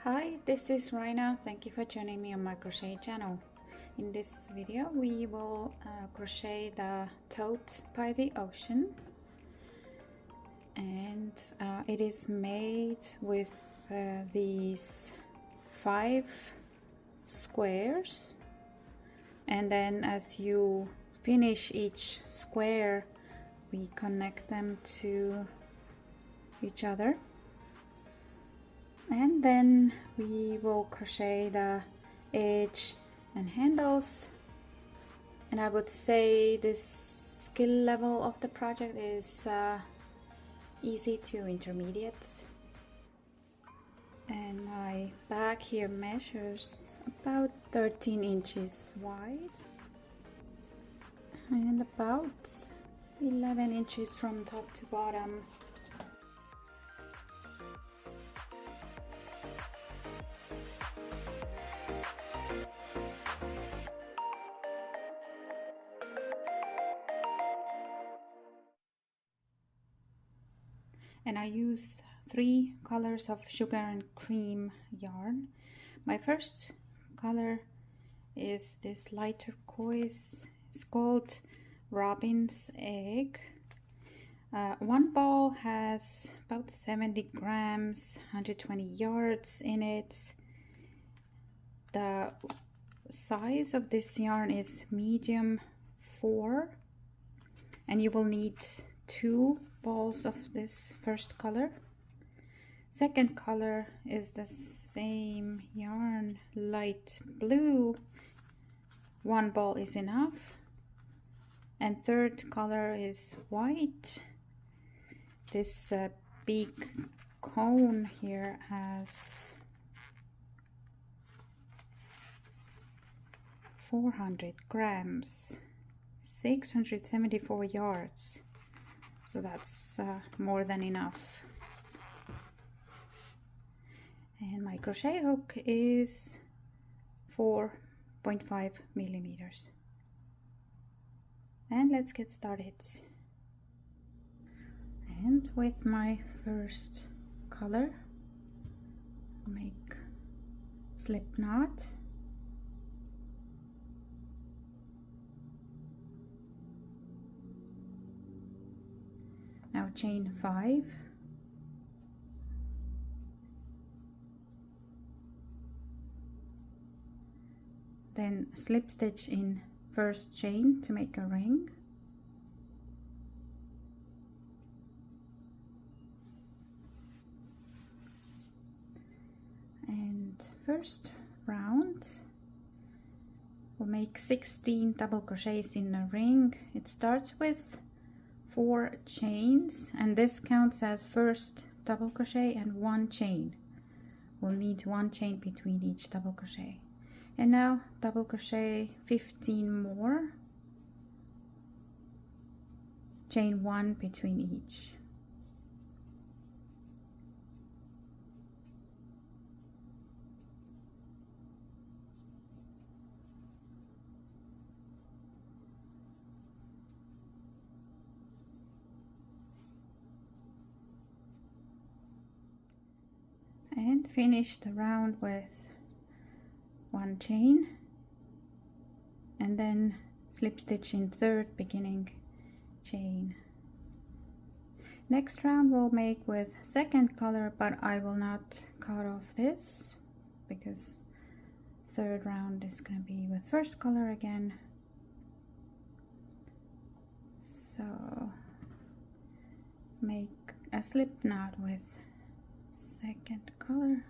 Hi, this is Raina. Thank you for joining me on my crochet channel. In this video we will crochet the Tote by the Ocean, and it is made with these 5 squares, and then as you finish each square we connect them to each other. And then we will crochet the edge and handles, and I would say this skill level of the project is easy to intermediate. And my bag here measures about 13 inches wide and about 11 inches from top to bottom. And I use 3 colors of sugar and cream yarn. My first color is this light turquoise. It's called Robin's Egg. One ball has about 70 grams, 120 yards in it. The size of this yarn is medium 4, and you will need 2 balls of this first color. Second color is the same yarn, light blue. 1 ball is enough. And third color is white. This big cone here has 400 grams, 674 yards. So that's more than enough. And my crochet hook is 4.5 millimeters. And let's get started. And with my first color, make slip knot. Now chain 5, then slip stitch in first chain to make a ring, and first round we'll make 16 double crochets in a ring. It starts with 4 chains, and this counts as first double crochet and 1 chain. We'll need 1 chain between each double crochet. And now double crochet 15 more, chain 1 between each. And finish the round with 1 chain, and then slip stitch in third beginning chain. Next round we'll make with second color, but I will not cut off this because third round is going to be with first color again. So make a slip knot with second color.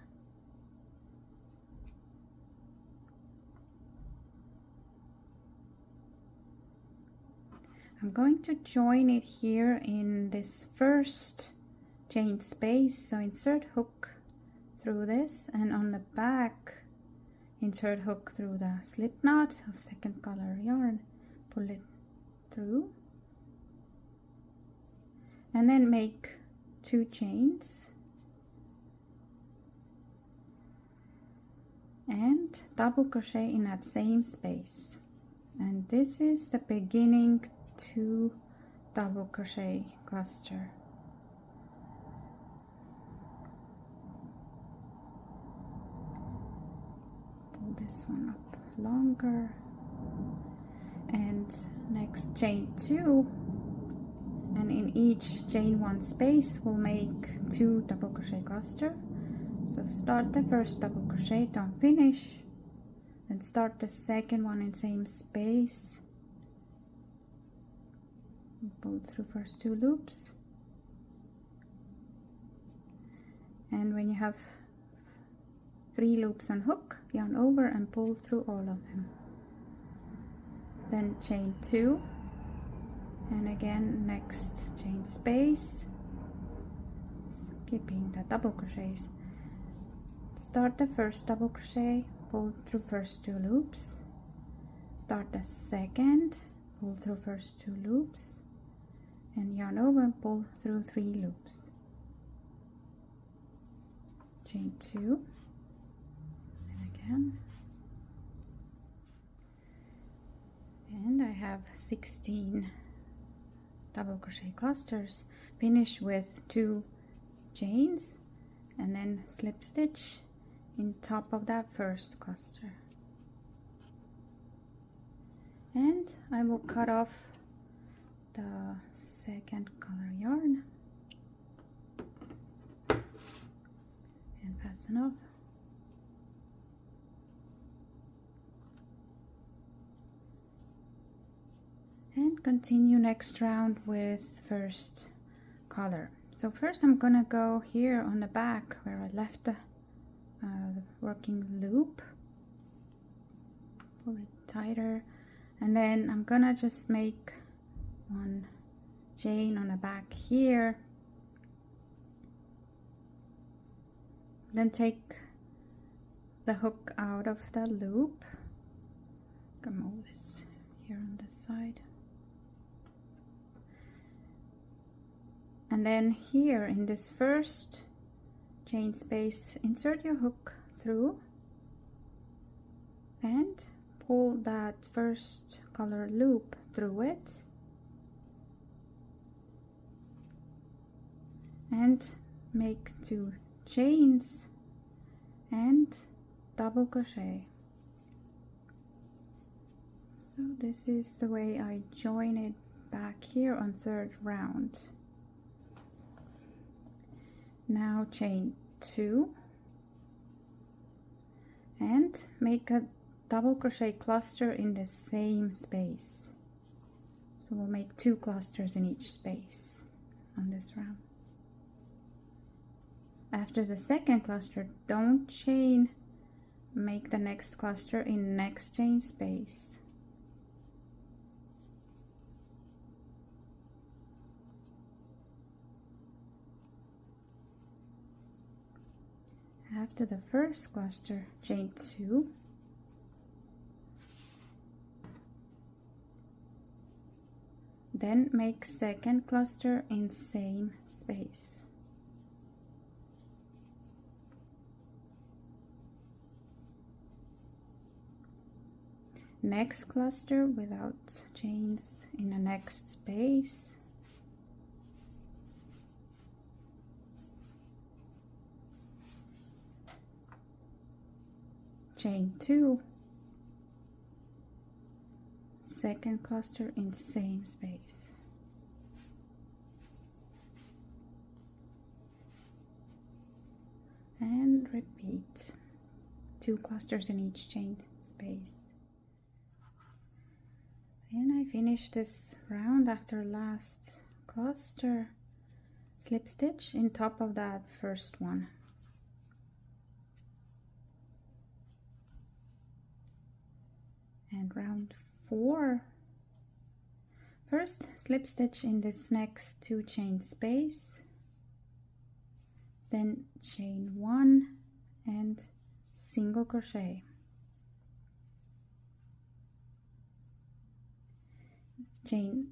I'm going to join it here in this first chain space, so insert hook through this, and on the back insert hook through the slip knot of second color yarn, pull it through, and then make 2 chains and double crochet in that same space. And this is the beginning 2 double crochet cluster. this one up longer, and next chain 2, and in each chain 1 space we'll make 2 double crochet cluster. So start the first double crochet, don't finish, then start the second one in same space, pull through first 2 loops, and when you have 3 loops on hook, yarn over and pull through all of them. Then chain 2, and again next chain space, skipping the double crochets. Start the first double crochet, pull through first 2 loops, start the second, pull through first 2 loops, and yarn over and pull through 3 loops. Chain 2, and again, and I have 16 double crochet clusters. Finish with 2 chains and then slip stitch in top of that first cluster, and I will cut off the second color yarn and fasten off. And continue next round with first color. So first I'm gonna go here on the back where I left the working loop, pull it tighter, and then I'm gonna just make 1 chain on the back here, then take the hook out of the loop. Come move this here on this side, and then here in this first chain space, insert your hook through and pull that first color loop through it, and make 2 chains and double crochet. So this is the way I join it back here on 3rd round. Now chain 2 and make a double crochet cluster in the same space. So we'll make 2 clusters in each space on this round. After the second cluster, don't chain, make the next cluster in next chain space. After the first cluster, chain 2, then make second cluster in same space. Next cluster without chains in the next space. Chain 2, second cluster in same space. And repeat, 2 clusters in each chain space. And I finish this round after last cluster, slip stitch in top of that first one. And round 4, first slip stitch in this next 2 chain space, then chain 1 and single crochet, chain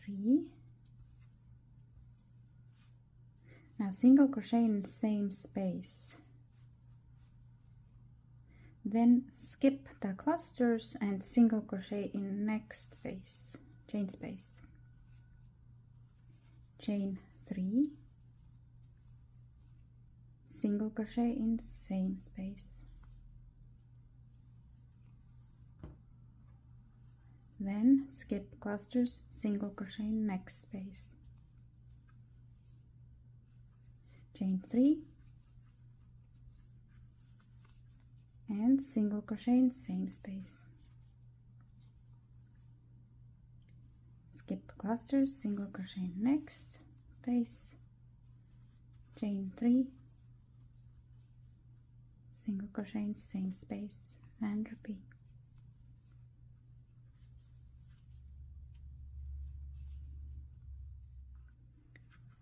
3, now single crochet in the same space, then skip the clusters and single crochet in next space, chain space, chain 3, single crochet in same space, then skip clusters, single crochet in next space, chain 3 and single crochet in same space, skip clusters, single crochet in next space, chain 3, single crochet in same space, and repeat.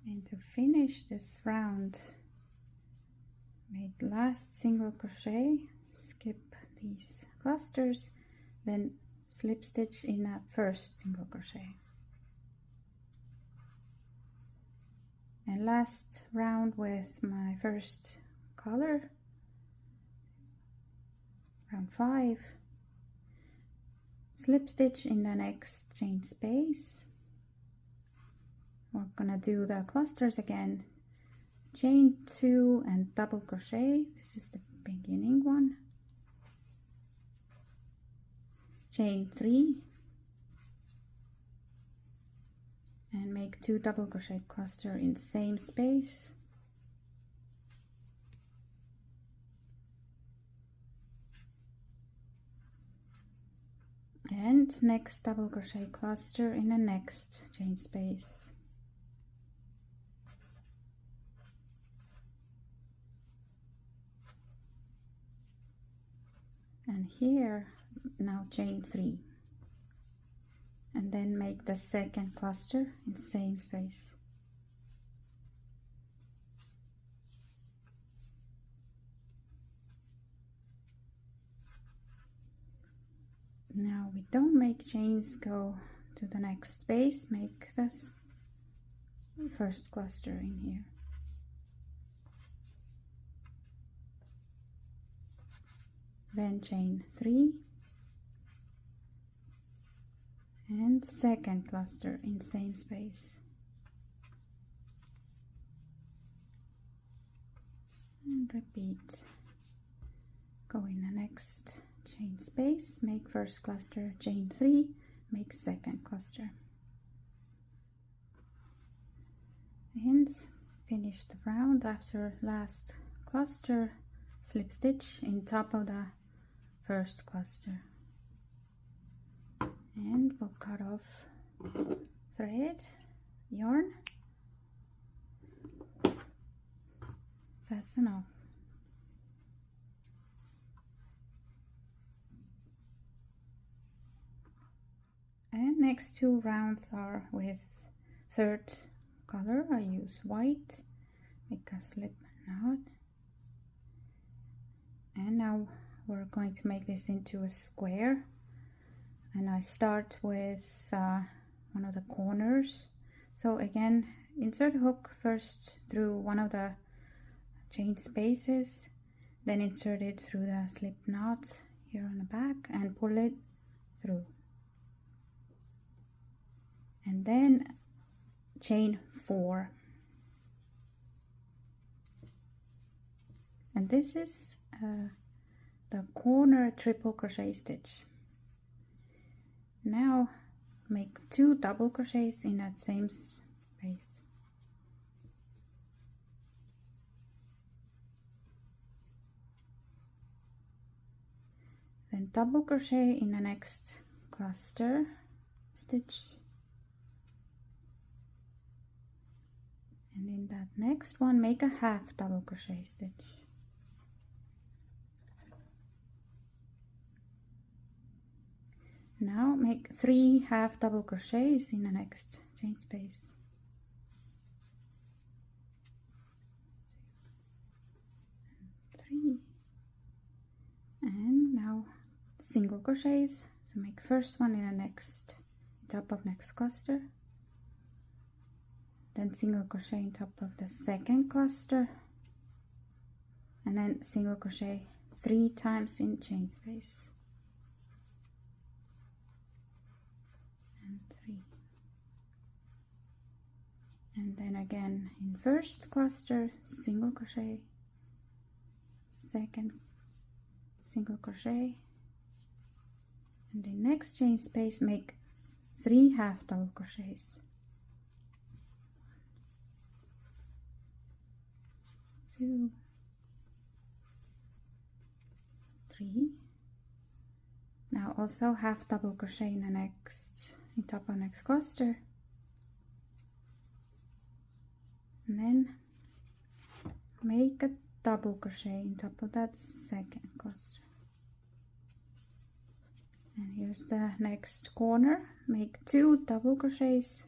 And to finish this round, make last single crochet, skip these clusters, then slip stitch in a first single crochet. And last round with my first color, round 5, slip stitch in the next chain space. We're gonna do the clusters again, chain 2 and double crochet. This is the beginning one, chain 3 and make 2 double crochet cluster in same space, and next double crochet cluster in the next chain space, and here now chain 3 and then make the second cluster in same space, now we don't make chains go to the next space, make this first cluster in here, then chain 3 and second cluster in same space, and repeat. Go in the next chain space, make first cluster, chain 3, make second cluster, and finish the round. After last cluster, slip stitch in top of the first cluster, and we'll cut off thread, yarn, fasten off. And next 2 rounds are with third color. I use white, make a slip knot, and now we're going to make this into a square, and I start with one of the corners. So again, insert hook first through one of the chain spaces, then insert it through the slip knot here on the back and pull it through, and then chain 4, and this is the corner triple crochet stitch. Now make 2 double crochets in that same space, then double crochet in the next cluster stitch, and in that next one make a half double crochet stitch, now make 3 half double crochets in the next chain space, and now single crochets. So make first one in the next top of next cluster, then single crochet in top of the second cluster, and then single crochet 3 times in chain space, and 3, and then again in first cluster single crochet, second single crochet, and the next chain space make 3 half double crochets. 2, 3. Now also half double crochet in the next, in top of next cluster, and then make a double crochet in top of that second cluster. And here's the next corner, make 2 double crochets,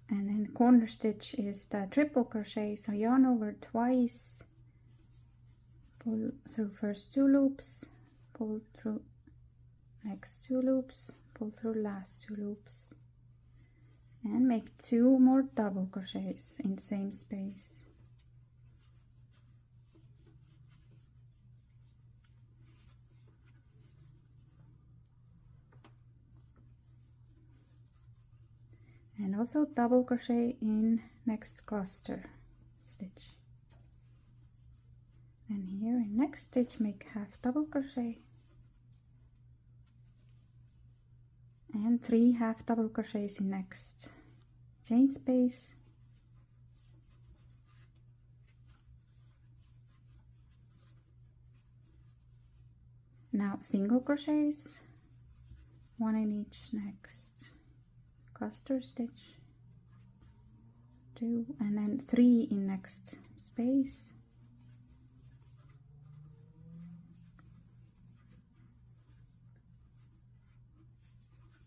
and then corner stitch is the triple crochet, so yarn over twice, pull through first 2 loops, pull through next 2 loops, pull through last 2 loops, and make 2 more double crochets in the same space. And also double crochet in next cluster stitch. And here in next stitch make half double crochet and 3 half double crochets in next chain space. Now single crochets, 1 in each next cluster stitch, 2, and then 3 in next space,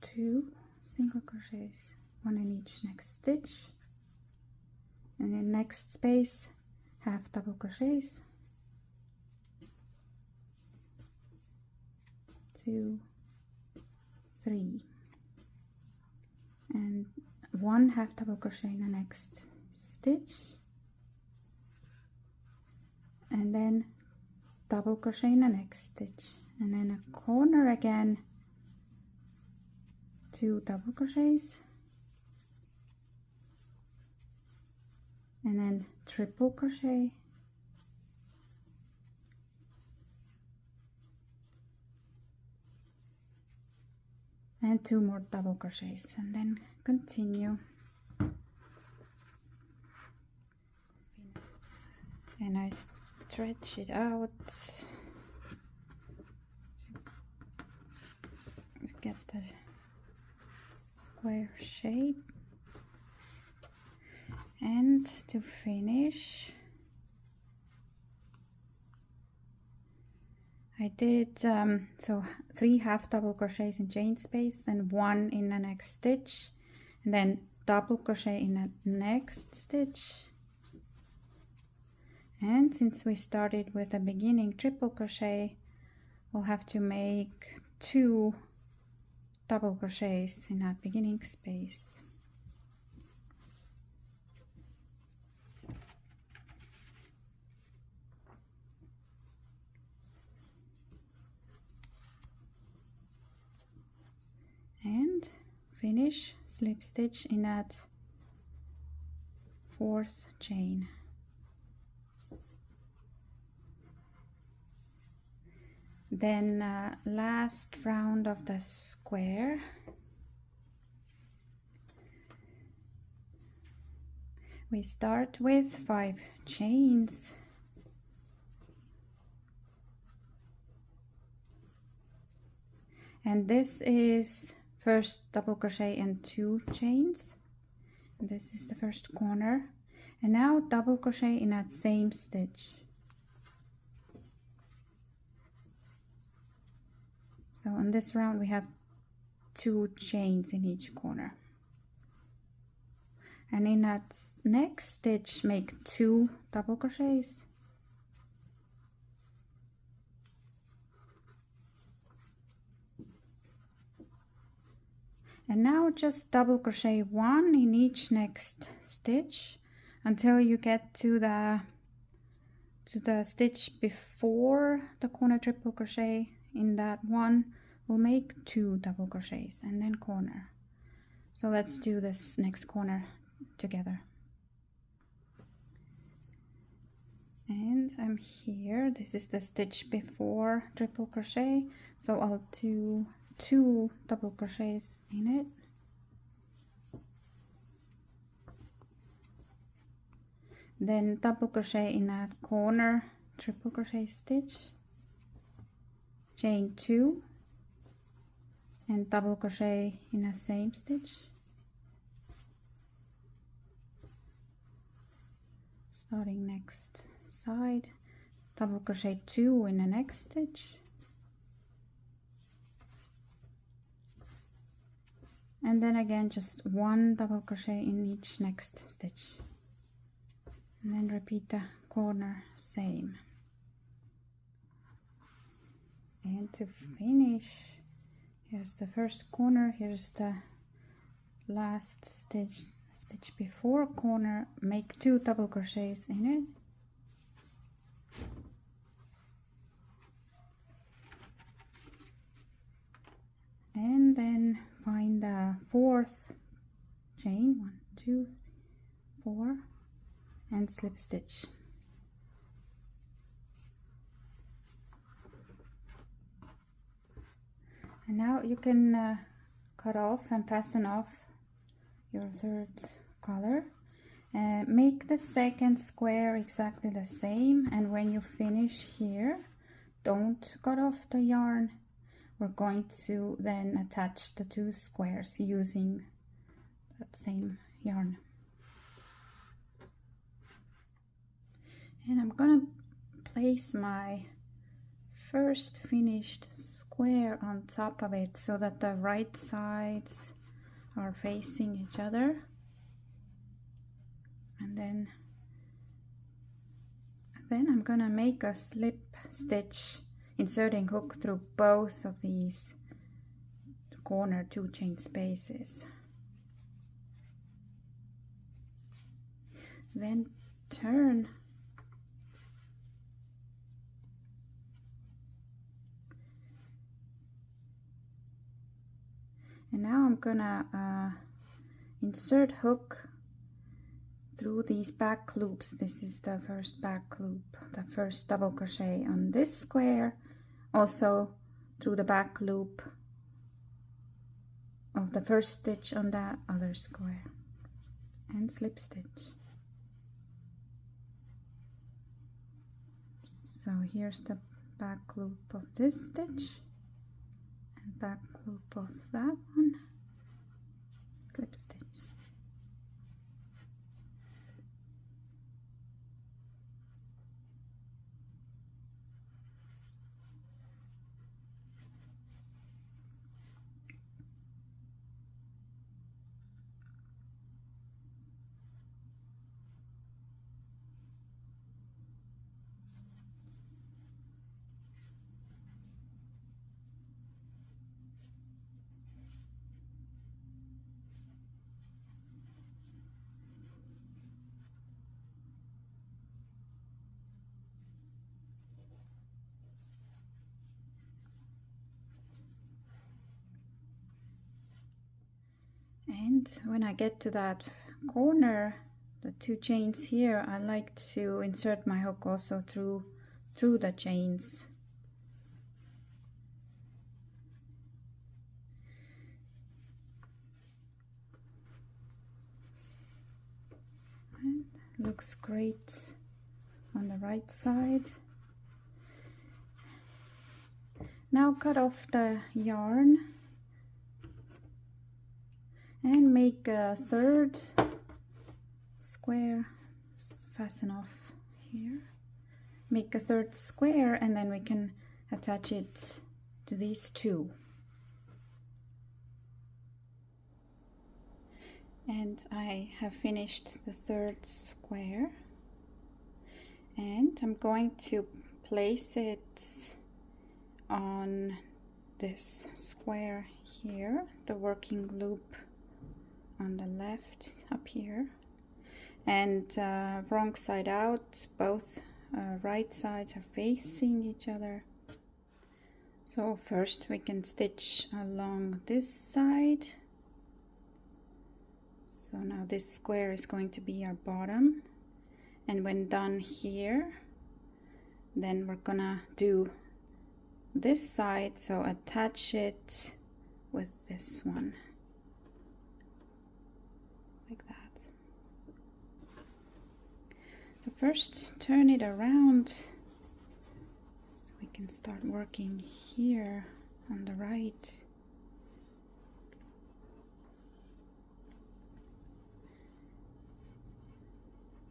2 single crochets, 1 in each next stitch, and in next space half double crochets, 2, 3, and 1 half double crochet in the next stitch, and then double crochet in the next stitch, and then a corner again, 2 double crochets, and then triple crochet, and 2 more double crochets, and then continue. And I stretch it out to get the square shape, and to finish I did so 3 half double crochets in chain space, then 1 in the next stitch, and then double crochet in the next stitch. And since we started with a beginning triple crochet, we'll have to make 2 double crochets in that beginning space. And finish slip stitch in that 4th chain. Then last round of the square, we start with 5 chains. And this is first double crochet and 2 chains. And this is the first corner. And now double crochet in that same stitch. So on this round we have 2 chains in each corner. And in that next stitch make 2 double crochets. And now just double crochet 1 in each next stitch until you get to the stitch before the corner triple crochet. In that one we'll make 2 double crochets and then corner. So let's do this next corner together. And I'm here. This is the stitch before triple crochet, so I'll do 2 double crochets in it. Then double crochet in that corner, triple crochet stitch, chain 2, and double crochet in the same stitch. Starting next side, double crochet 2 in the next stitch, and then again just 1 double crochet in each next stitch, and then repeat the corner same. And to finish, here's the first corner, here's the last stitch before corner, make 2 double crochets in it, and then find the 4th chain, 1, 2, 4, and slip stitch. And now you can cut off and fasten off your 3rd color. Make the 2nd square exactly the same, and when you finish here, don't cut off the yarn. We're going to then attach the 2 squares using that same yarn. And I'm gonna place my first finished square on top of it so that the right sides are facing each other, and then I'm gonna make a slip stitch inserting hook through both of these corner 2 chain spaces. Then turn and now I'm gonna insert hook through these back loops. This is the first back loop, the first double crochet on this square, also through the back loop of the first stitch on that other square, and slip stitch. So here's the back loop of this stitch and back loop of that one, slip stitch. And when I get to that corner, the 2 chains here, I like to insert my hook also through the chains. And looks great on the right side. Now cut off the yarn and make a 3rd square, fasten off here, make a 3rd square, and then we can attach it to these 2. And I have finished the 3rd square, and I'm going to place it on this square here, the working loop on the left up here, and wrong side out, both right sides are facing each other. So first we can stitch along this side. So now this square is going to be our bottom, and when done here Then we're gonna do this side, so attach it with this one like that. So first turn it around so we can start working here on the right.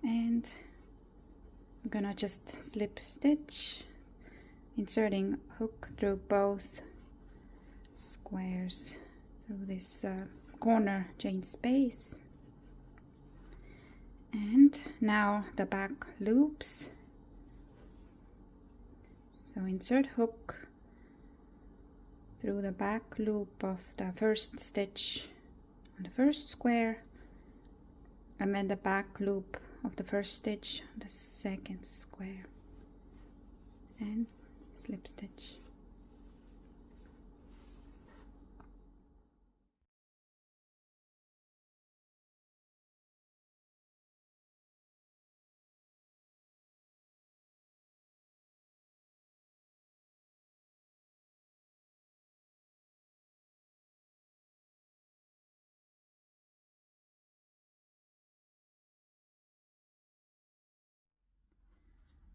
And I'm gonna just slip stitch, inserting hook through both squares through this corner chain space. And now the back loops. So insert hook through the back loop of the first stitch on the first square, and then the back loop of the first stitch on the second square, and slip stitch.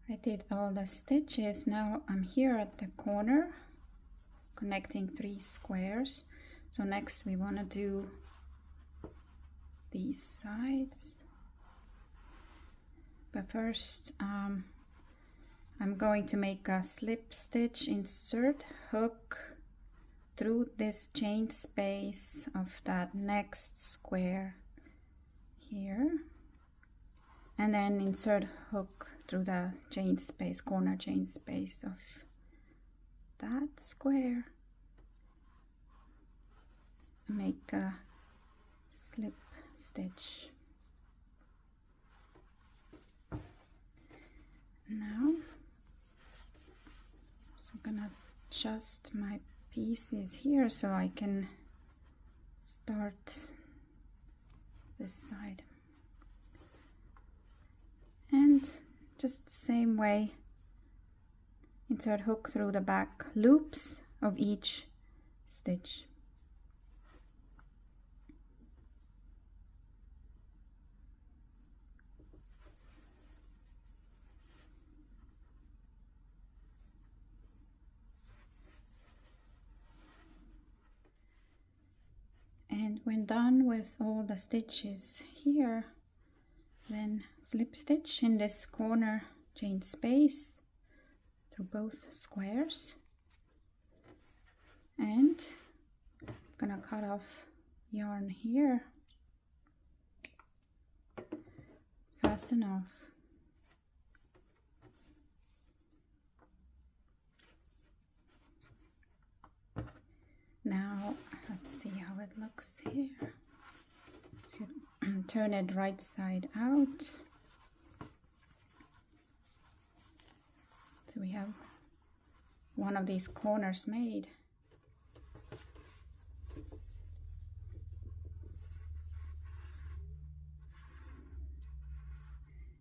I did all the stitches. Now I'm here at the corner connecting 3 squares. So next we want to do these sides, but first I'm going to make a slip stitch, insert hook through this chain space of that next square here, and then insert hook through the chain space, corner chain space of that square, make a slip stitch. Now, so I'm gonna adjust my pieces here so I can start this side. And just the same way, insert hook through the back loops of each stitch. And when done with all the stitches here, then slip stitch in this corner chain space through both squares, and I'm gonna cut off yarn here, fasten off. Now let's see how it looks here. So turn it right side out. So we have one of these corners made.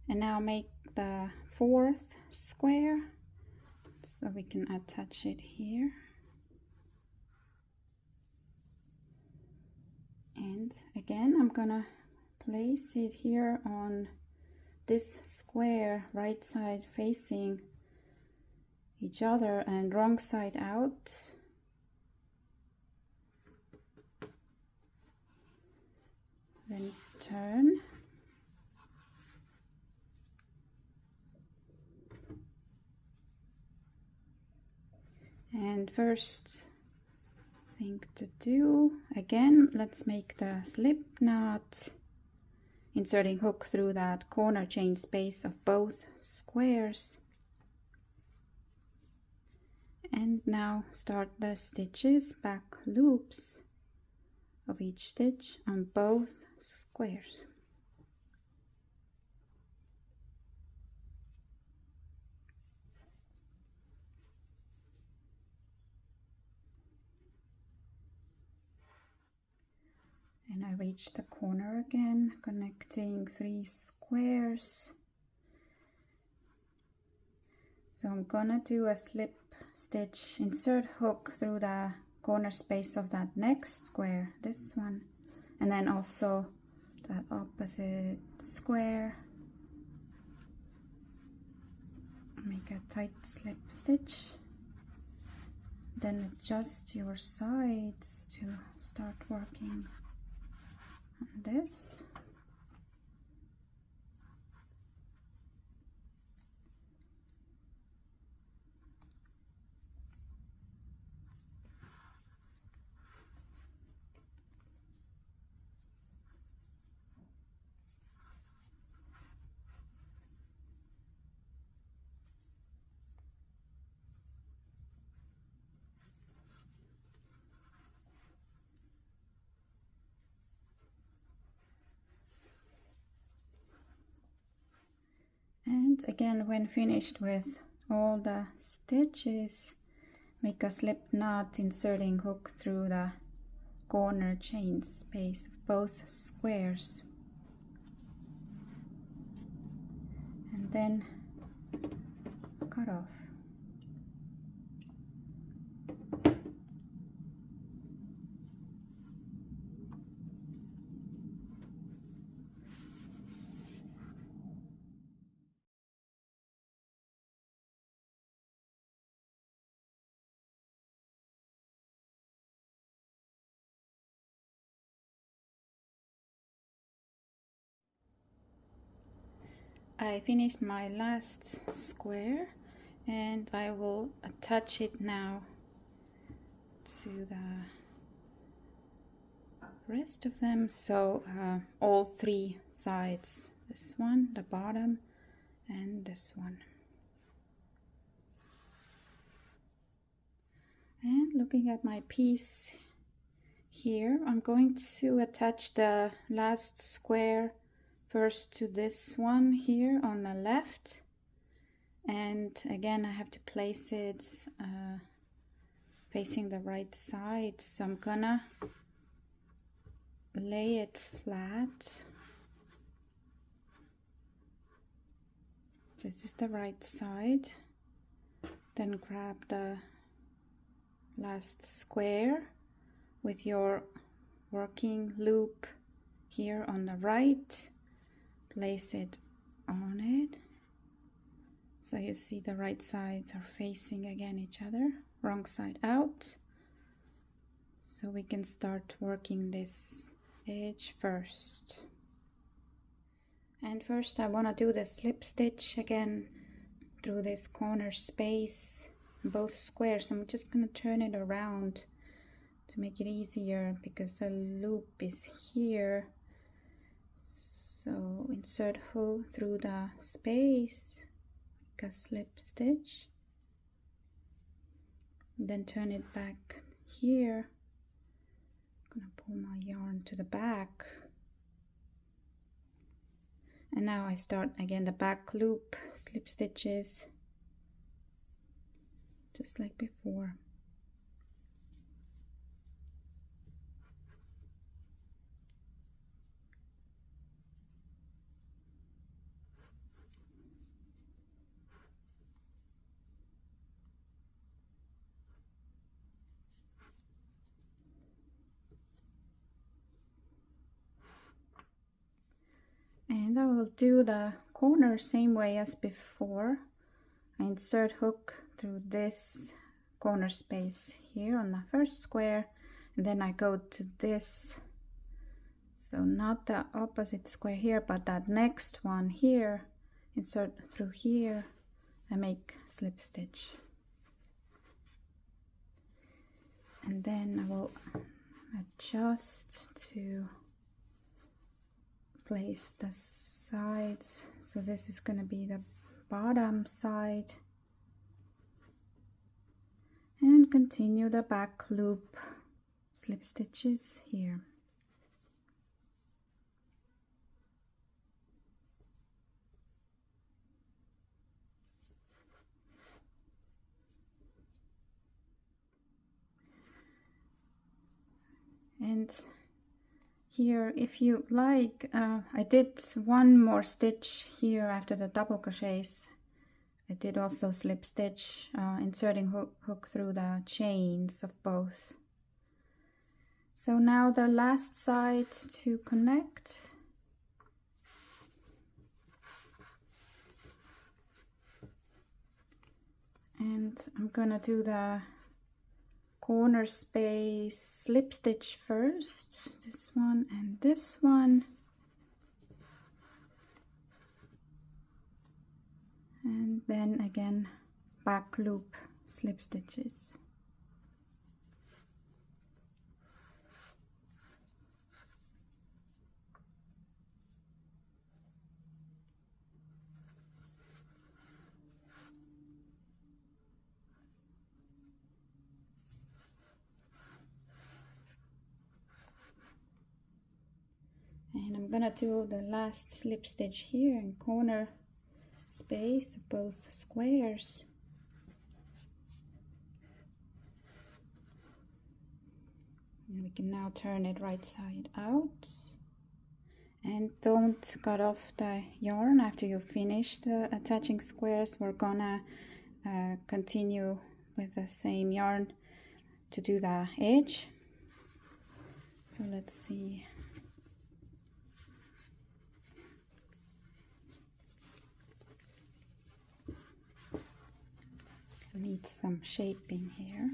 And now make the 4th square so we can attach it here. And again, I'm gonna place it here on this square, right side facing each other and wrong side out. Then turn. And first thing to do, again, let's make the slip knot, inserting hook through that corner chain space of both squares. And now start the stitches, back loops of each stitch on both squares. And I reach the corner again, connecting 3 squares. So I'm gonna do a slip stitch, insert hook through the corner space of that next square, this one, and then also that opposite square. Make a tight slip stitch, then adjust your sides to start working on this. And again, when finished with all the stitches, make a slip knot, inserting hook through the corner chain space of both squares, and then cut off. I finished my last square and I will attach it now to the rest of them. So all three sides, this one, the bottom, and this one. And looking at my piece here, I'm going to attach the last square first to this one here on the left, and again I have to place it facing the right side, so I'm gonna lay it flat. This is the right side, then grab the last square with your working loop here on the right, place it on it so you see the right sides are facing again each other, wrong side out, so we can start working this edge first. And first I want to do the slip stitch again through this corner space, both squares. I'm just going to turn it around to make it easier because the loop is here. So insert hook through the space, make a slip stitch, then turn it back here. I'm gonna pull my yarn to the back, and now I start again the back loop, slip stitches, just like before. And I will do the corner same way as before. I insert hook through this corner space here on the first square, and then I go to this, so not the opposite square here but that next one here, insert through here and make slip stitch, and then I will adjust to place the sides. So this is going to be the bottom side, and continue the back loop, slip stitches here. And here, if you like, I did one more stitch here after the double crochets I did also slip stitch, inserting hook through the chains of both. So now the last side to connect. And I'm gonna do the corner space slip stitch first, this one and this one. And then again back loop slip stitches. And I'm gonna do the last slip stitch here in corner space of both squares. And we can now turn it right side out. And don't cut off the yarn after you finish the attaching squares. We're gonna continue with the same yarn to do the edge. So let's see. Need some shaping here.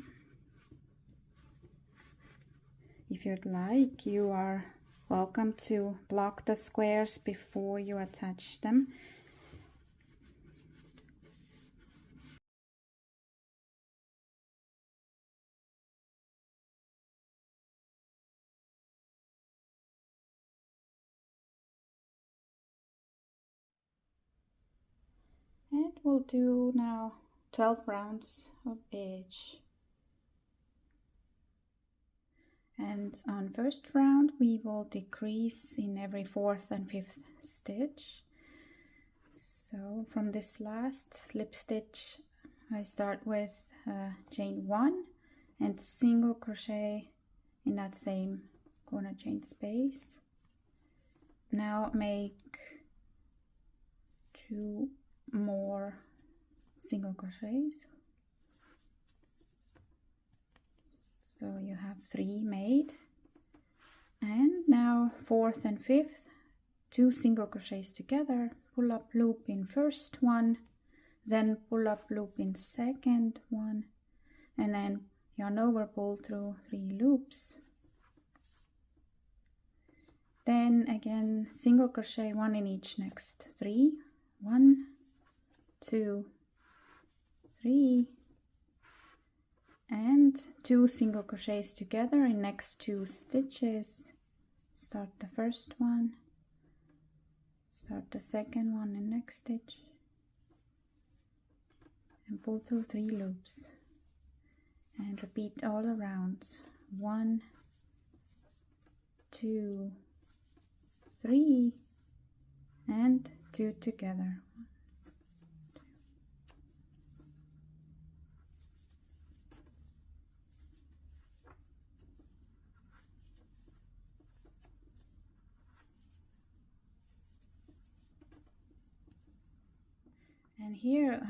If you'd like, you are welcome to block the squares before you attach them. And we'll do now 12 rounds of edge. And on first round we will decrease in every 4th and 5th stitch. So from this last slip stitch I start with chain 1 and single crochet in that same corner chain space. Now make 2 more single crochets. So you have 3 made, and now 4th and 5th, 2 single crochets together, pull up loop in first one, then pull up loop in second one, and then yarn over, pull through 3 loops. Then again single crochet 1 in each next 3, 1, 2, 3, and 2 single crochets together in next 2 stitches. Start the first one, start the second one in next stitch, and pull through 3 loops, and repeat all around. 1, 2, 3, and 2 together. And here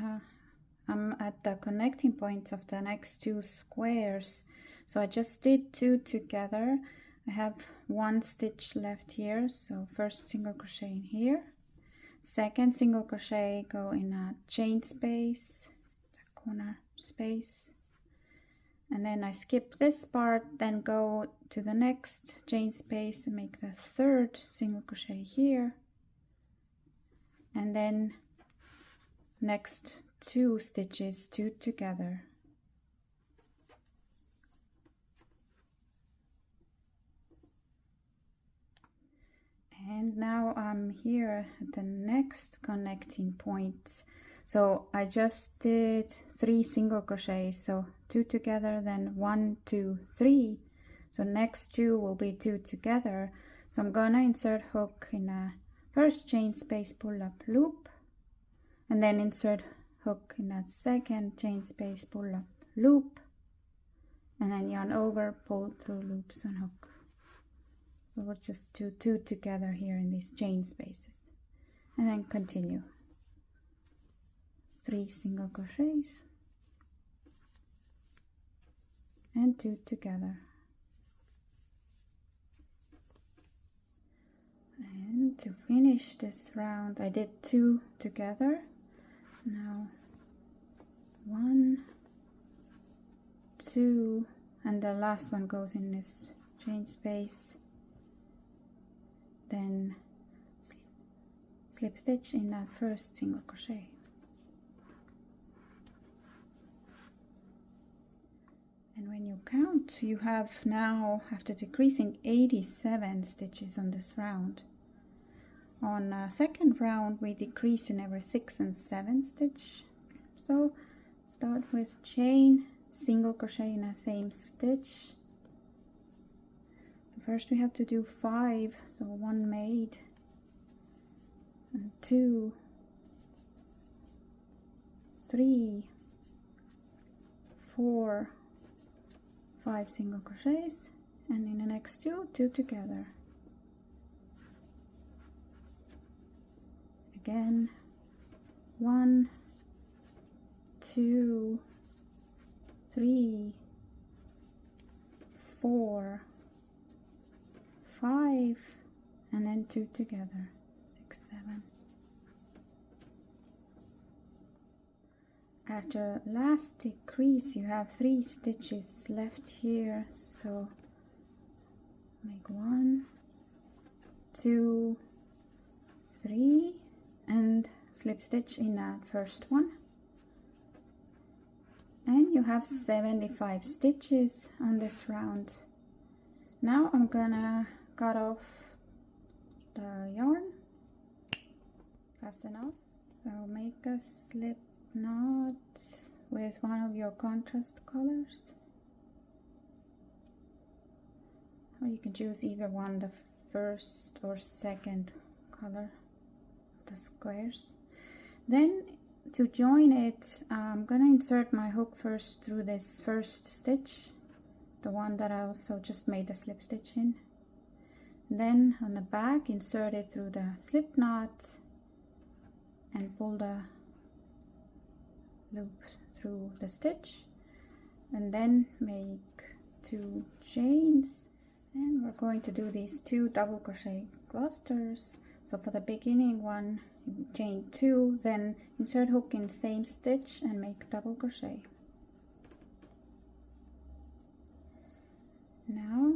I'm at the connecting point of the next 2 squares, so I just did 2 together. I have 1 stitch left here, so first single crochet in here, second single crochet, go in a chain space, the corner space, and then I skip this part, then go to the next chain space and make the 3rd single crochet here, and then next 2 stitches 2 together. And now I'm here at the next connecting point. So I just did 3 single crochets, so 2 together, then 1, 2, 3. So next 2 will be 2 together. So I'm gonna insert hook in a first chain space, pull up loop, and then insert hook in that second chain space, pull up loop, and then yarn over, pull through loops and hook. So we'll just do 2 together here in these chain spaces, and then continue 3 single crochets and 2 together. And to finish this round, I did 2 together. Now 1, 2, and the last one goes in this chain space. Then slip stitch in that first single crochet. And when you count, you have now, after decreasing, 87 stitches on this round. On second round, we decrease in every 6 and 7 stitch. So start with chain, single crochet in the same stitch. So first we have to do 5, so 1 made, and 2, 3, 4, 5 single crochets, and in the next 2 together. Again, 1, 2, 3, 4, 5, and then 2 together. 6, 7. After last decrease, you have 3 stitches left here, so make 1, 2, 3, and slip stitch in that first one. And you have 75 stitches on this round. Now I'm gonna cut off the yarn fast enough. So make a slip knot with one of your contrast colors, or you can choose either one, the first or second color, the squares. Then to join it, I'm gonna insert my hook first through this first stitch, the one that I also just made a slip stitch in. Then on the back, insert it through the slip knot and pull the loop through the stitch, and then make 2 chains. And we're going to do these 2 double crochet clusters. So for the beginning one, chain 2, then insert hook in same stitch and make double crochet. Now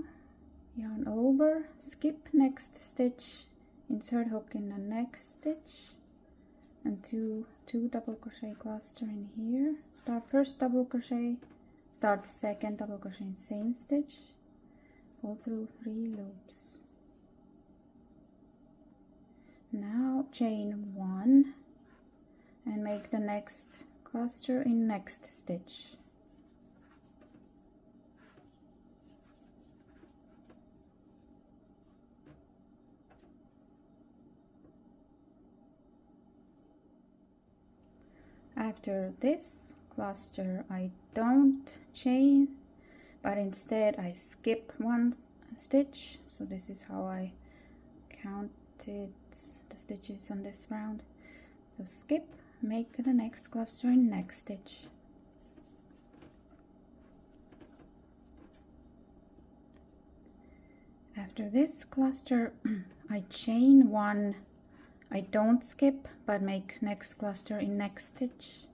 yarn over, skip next stitch, insert hook in the next stitch, and 2 double crochet cluster in here. Start first double crochet, start second double crochet in same stitch, pull through 3 loops. Now chain 1 and make the next cluster in next stitch. After this cluster, I don't chain, but instead I skip 1 stitch. So this is how I counted the stitches on this round. So skip, make the next cluster in next stitch. After this cluster, I chain 1. I don't skip, but make next cluster in next stitch.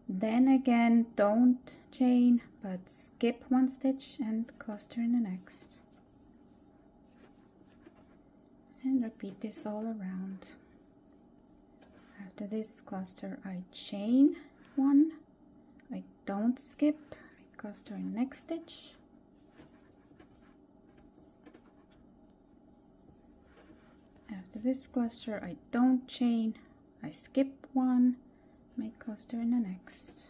Then again, don't chain, but skip 1 stitch and cluster in the next. And repeat this all around. After this cluster, I chain 1. I don't skip, make cluster in next stitch. After this cluster, I don't chain, I skip 1, make cluster in the next.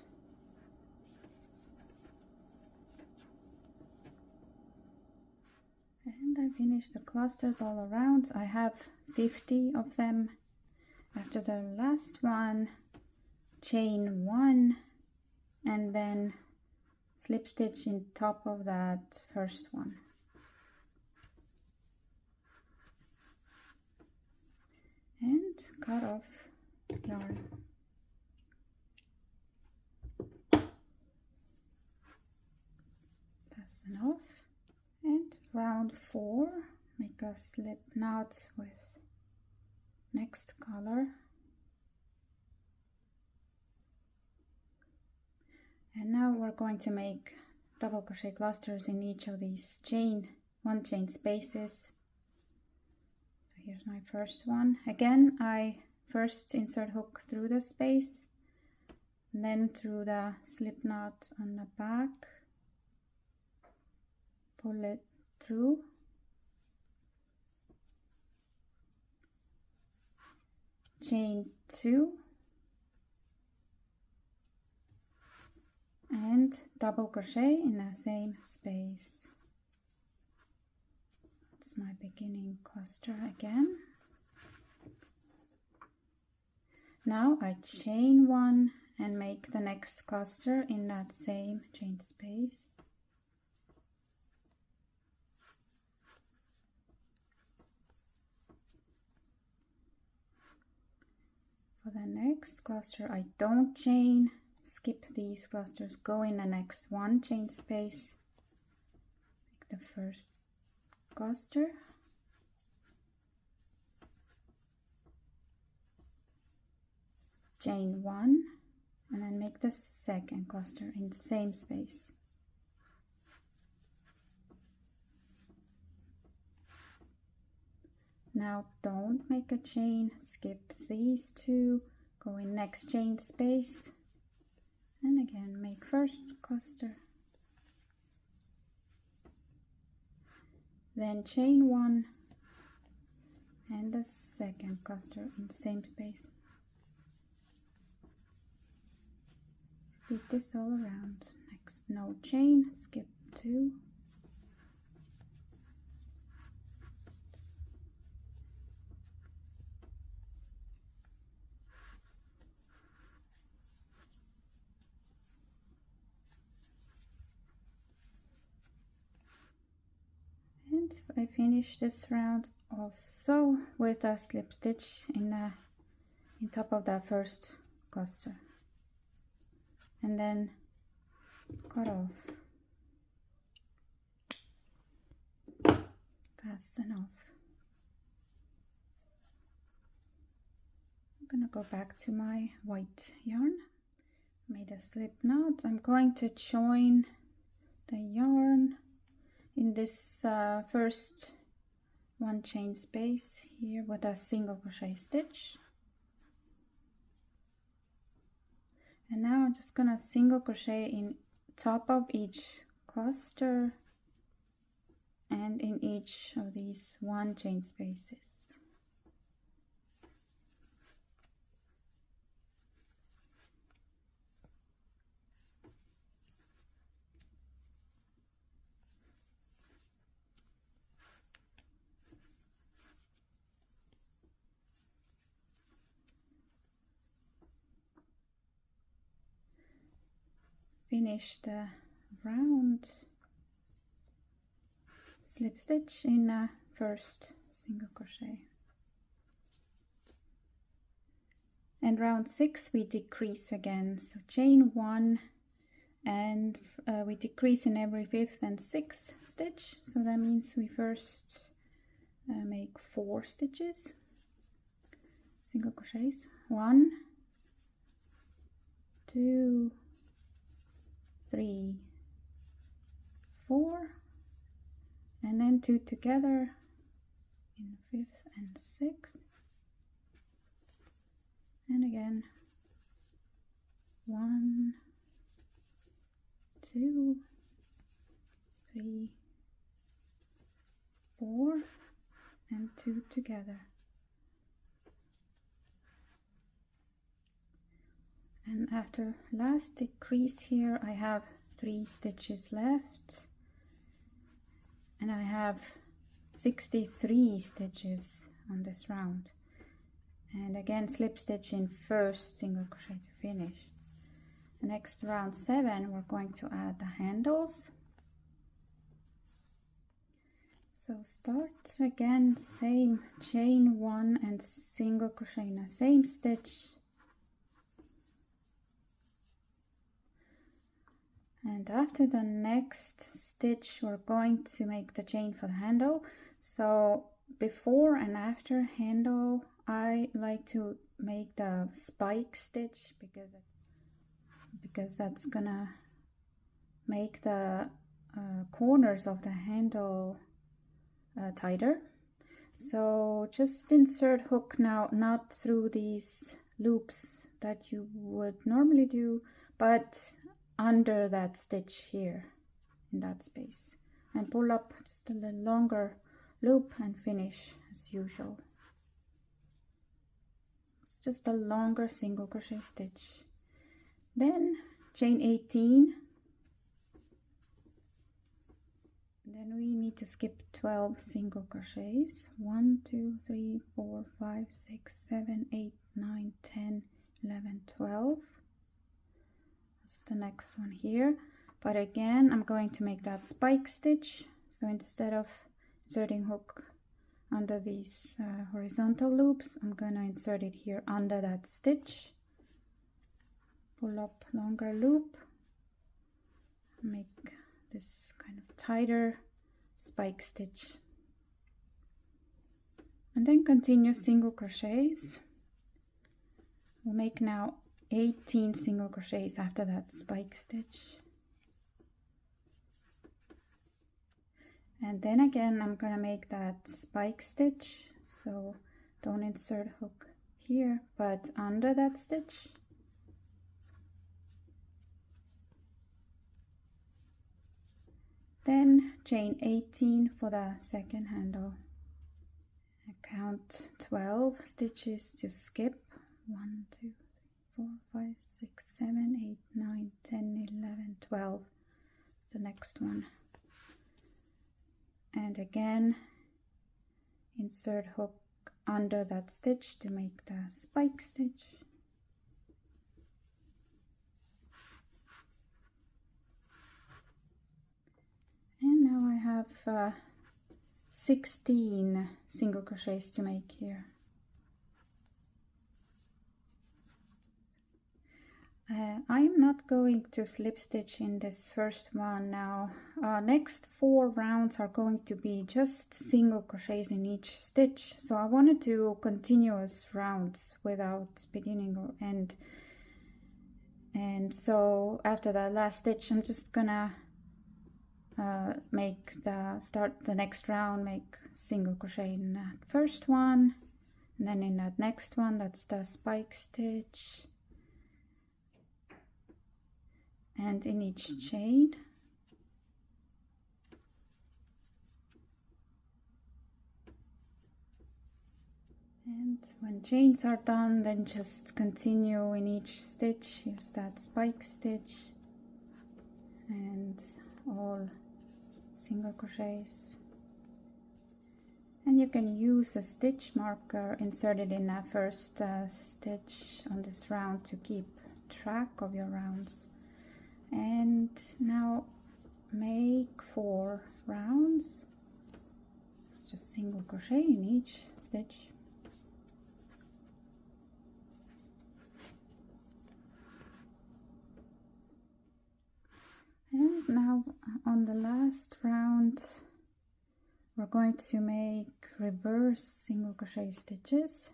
And I finished the clusters all around. I have 50 of them. After the last one, chain 1 and then slip stitch in top of that first one. and cut off yarn. Fasten off, and round 4, make a slip knot with next color. And now we're going to make double crochet clusters in each of these one chain spaces. So here's my first one. Again, I first insert hook through the space, then through the slip knot on the back, pull it through, chain 2, and double crochet in the same space. That's my beginning cluster again. Now I chain 1 and make the next cluster in that same chain space. For the next cluster I don't chain, skip these clusters, go in the next one chain space, make the first cluster, chain 1, and then make the second cluster in the same space. Now don't make a chain, skip these 2, go in next chain space, and again make first cluster, then chain 1 and the second cluster in the same space. Repeat this all around. Next, no chain, skip 2, and I finish this round also with a slip stitch in top of that first cluster, and then cut off, fasten off. I'm gonna go back to my white yarn, made a slip knot. I'm going to join the yarn in this first one chain space here with a single crochet stitch. And now I'm just gonna single crochet in top of each cluster and in each of these one chain spaces. Finish the round slip stitch in the first single crochet, and round 6 we decrease again, so chain 1 and we decrease in every 5th and 6th stitch, so that means we first make 4 stitches, single crochets, 1, 2, 3, 4, and then 2 together in 5th and 6th, and again 1, 2, 3, 4, and 2 together. And after last decrease here I have 3 stitches left, and I have 63 stitches on this round, and again slip stitch in first single crochet to finish. The next round 7 we're going to add the handles, So start again, same chain 1 and single crochet in the same stitch. And after the next stitch, we're going to make the chain for the handle. So before and after handle, I like to make the spike stitch because that's gonna make the corners of the handle tighter. So just insert hook now, not through these loops that you would normally do, but under that stitch here in that space, and pull up just a little longer loop and finish as usual. It's just a longer single crochet stitch. Then chain 18. Then we need to skip 12 single crochets. 1, 2, 3, 4, 5, 6, 7, 8, 9, 10, 11, 12. That's the next one here. But again, I'm going to make that spike stitch. So instead of inserting hook under these horizontal loops, I'm gonna insert it here under that stitch. Pull up longer loop, make this kind of tighter spike stitch, and then continue single crochets. We'll make now 18 single crochets after that spike stitch. And then again, I'm gonna make that spike stitch, so don't insert hook here, but under that stitch. Then chain 18 for the second handle. I count 12 stitches to skip. 1, 2, 3, 4, 5, 6, 7, 8, 9, 10, 11, 12. It's the next one. And again, insert hook under that stitch to make the spike stitch. And now I have 16 single crochets to make here. I'm not going to slip stitch in this first one now. Next 4 rounds are going to be just single crochets in each stitch. So I want to do continuous rounds without beginning or end. And so after that last stitch, I'm just gonna start the next round, make single crochet in that first one, and then in that next one, that's the spike stitch. And in each chain, and when chains are done, then just continue in each stitch. Use that spike stitch and all single crochets. And you can use a stitch marker inserted in that first stitch on this round to keep track of your rounds. And now make 4 rounds, just single crochet in each stitch. And now on the last round, we're going to make reverse single crochet stitches.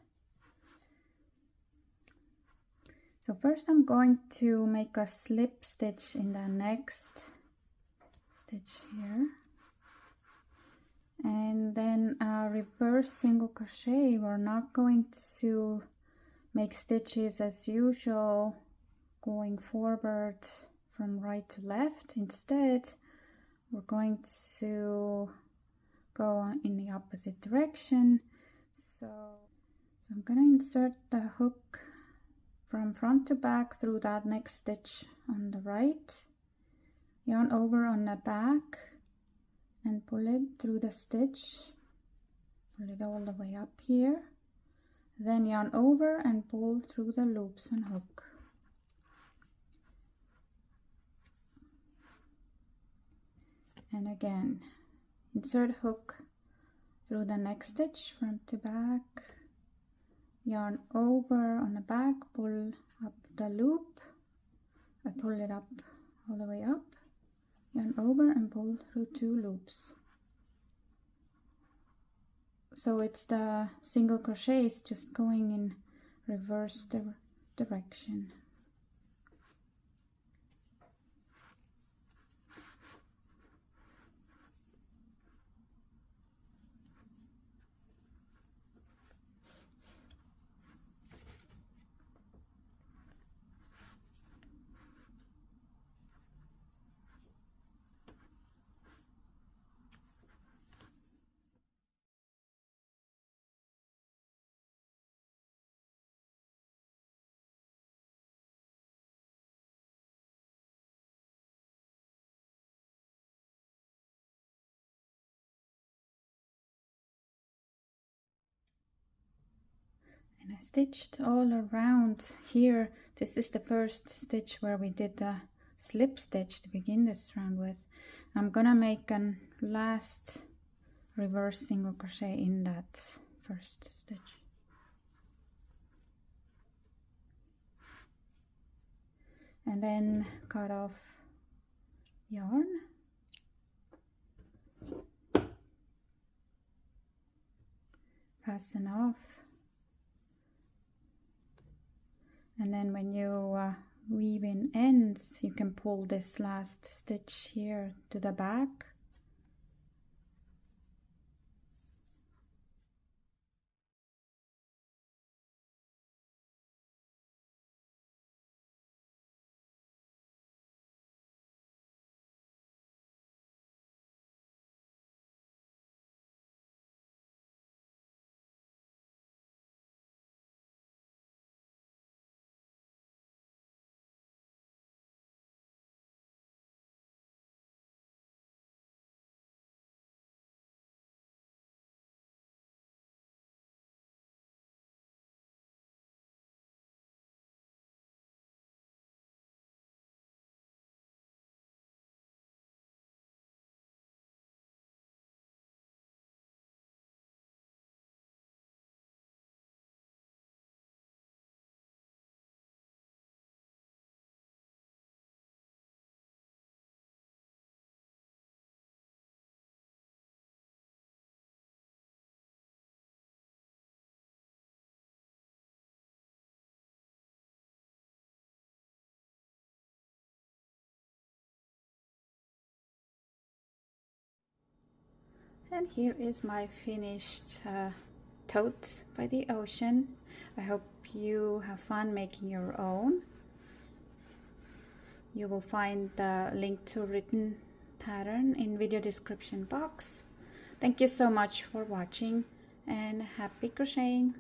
So first I'm going to make a slip stitch in the next stitch here, and then a reverse single crochet. We're not going to make stitches as usual going forward from right to left. Instead, we're going to go in the opposite direction. So I'm going to insert the hook from front to back through that next stitch on the right, yarn over on the back and pull it through the stitch, pull it all the way up here, then yarn over and pull through the loops and hook. And again, insert hook through the next stitch, front to back, yarn over on the back, pull up the loop. I pull it up all the way up, yarn over and pull through 2 loops. So it's the single crochets just going in reverse direction. And I stitched all around here. This is the first stitch where we did the slip stitch to begin this round with. I'm gonna make a last reverse single crochet in that first stitch. And then cut off yarn. Fasten off. And then when you weave in ends, you can pull this last stitch here to the back. And here is my finished tote by the ocean. I hope you have fun making your own. You will find the link to written pattern in video description box. Thank you so much for watching and happy crocheting!